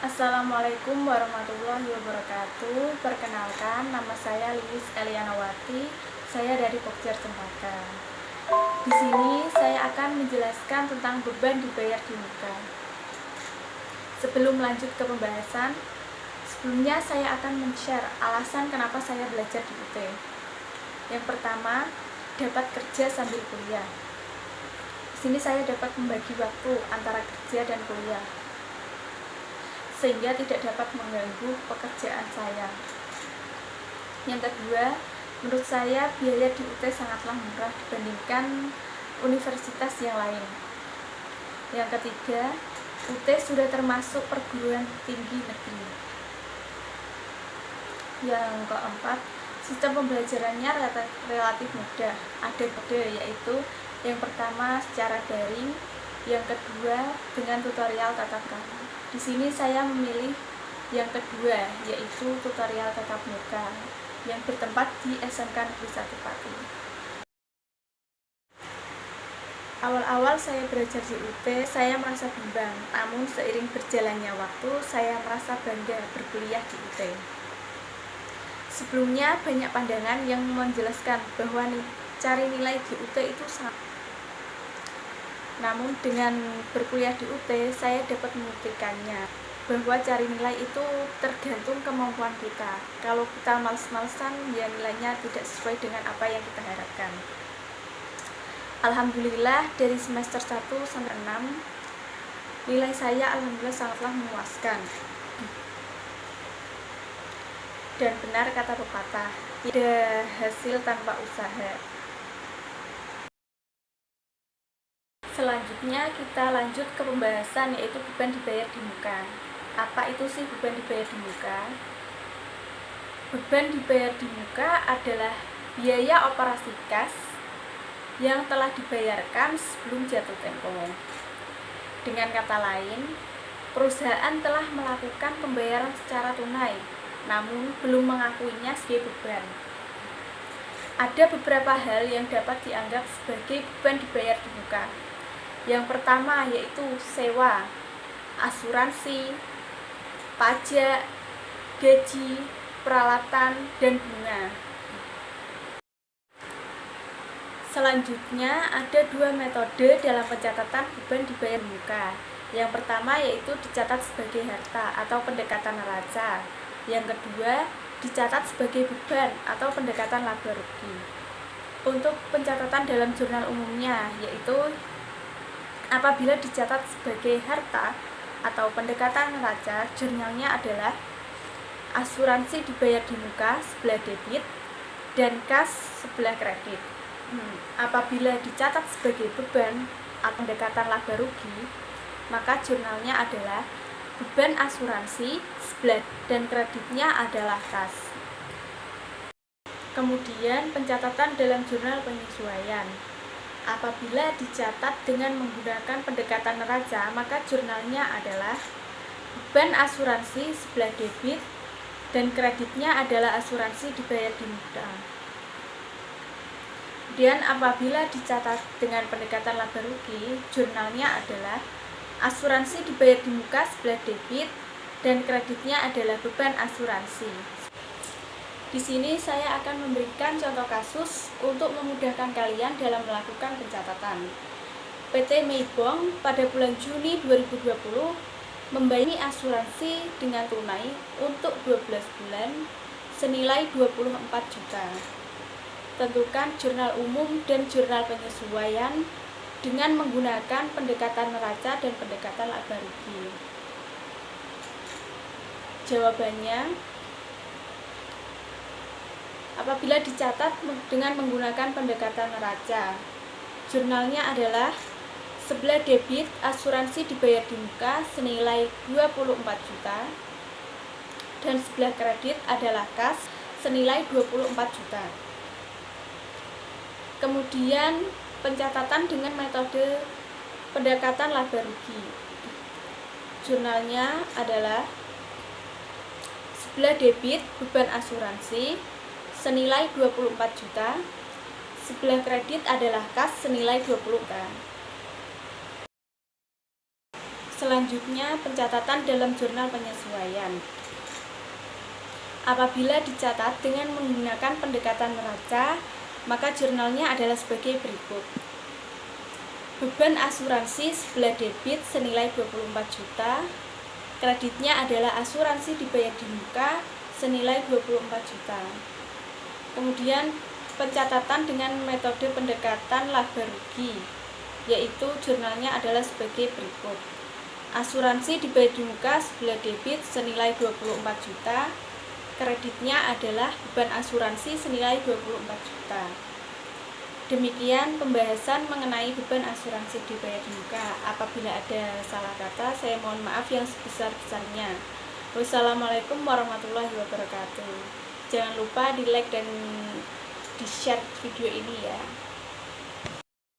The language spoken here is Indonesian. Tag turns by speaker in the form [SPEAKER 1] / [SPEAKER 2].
[SPEAKER 1] Assalamualaikum warahmatullahi wabarakatuh. Perkenalkan, nama saya Lilis Elianawati. Saya dari Pokja Cempaka. Di sini saya akan menjelaskan tentang beban dibayar di muka. Sebelum lanjut ke pembahasan, sebelumnya saya akan men-share alasan kenapa saya belajar di UT. Yang pertama, dapat kerja sambil kuliah. Di sini saya dapat membagi waktu antara kerja dan kuliah, sehingga tidak dapat mengganggu pekerjaan saya. Yang kedua, menurut saya biaya di UT sangatlah murah dibandingkan universitas yang lain. Yang ketiga, UT sudah termasuk perguruan tinggi negeri. Yang keempat, sistem pembelajarannya relatif mudah. Ada yaitu yang pertama secara daring, yang kedua dengan tutorial tatap muka. Di sini saya memilih yang kedua, yaitu tutorial tatap muka yang bertempat di SMK Negeri 1 Pati. Awal-awal saya belajar di UT, saya merasa bimbang, namun seiring berjalannya waktu, saya merasa bangga berkuliah di UT. Sebelumnya banyak pandangan yang menjelaskan bahwa cari nilai di UT itu sangat. Namun dengan berkuliah di UT, saya dapat membuktikannya bahwa cari nilai itu tergantung kemampuan kita. Kalau kita males-malesan, ya nilainya tidak sesuai dengan apa yang kita harapkan. Alhamdulillah dari semester 1 sampai 6, nilai saya alhamdulillah sangatlah memuaskan. Dan benar kata pepatah, tidak hasil tanpa usaha. Selanjutnya kita lanjut ke pembahasan, yaitu beban dibayar di muka. Apa itu sih beban dibayar di muka? Beban dibayar di muka adalah biaya operasi kas yang telah dibayarkan sebelum jatuh tempo. Dengan kata lain, perusahaan telah melakukan pembayaran secara tunai, namun belum mengakuinya sebagai beban. Ada beberapa hal yang dapat dianggap sebagai beban dibayar di muka. Yang pertama yaitu sewa, asuransi, pajak, gaji, peralatan, dan bunga. Selanjutnya ada dua metode dalam pencatatan beban dibayar di muka. Yang pertama yaitu dicatat sebagai harta atau pendekatan neraca. Yang kedua dicatat sebagai beban atau pendekatan laba rugi. Untuk pencatatan dalam jurnal umumnya yaitu apabila dicatat sebagai harta atau pendekatan neraca, jurnalnya adalah asuransi dibayar di muka sebelah debit dan kas sebelah kredit. Apabila dicatat sebagai beban atau pendekatan laba rugi, maka jurnalnya adalah beban asuransi sebelah dan kreditnya adalah kas. Kemudian pencatatan dalam jurnal penyesuaian. Apabila dicatat dengan menggunakan pendekatan neraca, maka jurnalnya adalah beban asuransi sebelah debit dan kreditnya adalah asuransi dibayar di muka. Kemudian apabila dicatat dengan pendekatan laba rugi, jurnalnya adalah asuransi dibayar di muka sebelah debit dan kreditnya adalah beban asuransi. Di sini saya akan memberikan contoh kasus untuk memudahkan kalian dalam melakukan pencatatan. PT Meibong pada bulan Juni 2020 membayar asuransi dengan tunai untuk 12 bulan senilai 24 juta. Tentukan jurnal umum dan jurnal penyesuaian dengan menggunakan pendekatan neraca dan pendekatan laba rugi. Jawabannya, apabila dicatat dengan menggunakan pendekatan neraca, jurnalnya adalah sebelah debit asuransi dibayar di muka senilai 24 juta dan sebelah kredit adalah kas senilai 24 juta. Kemudian pencatatan dengan metode pendekatan laba rugi. Jurnalnya adalah sebelah debit beban asuransi senilai 24 juta, sebelah kredit adalah kas senilai 20 juta. Selanjutnya, pencatatan dalam jurnal penyesuaian. Apabila dicatat dengan menggunakan pendekatan neraca, maka jurnalnya adalah sebagai berikut. Beban asuransi sebelah debit senilai 24 juta. Kreditnya adalah asuransi dibayar di muka senilai 24 juta. Kemudian pencatatan dengan metode pendekatan laba rugi, yaitu jurnalnya adalah sebagai berikut. Asuransi dibayar di muka sebelah debit senilai 24 juta. Kreditnya adalah beban asuransi senilai 24 juta. Demikian pembahasan mengenai beban asuransi dibayar di muka. Apabila ada salah kata, saya mohon maaf yang sebesar-besarnya. Wassalamualaikum warahmatullahi wabarakatuh. Jangan lupa di like dan di share video ini ya.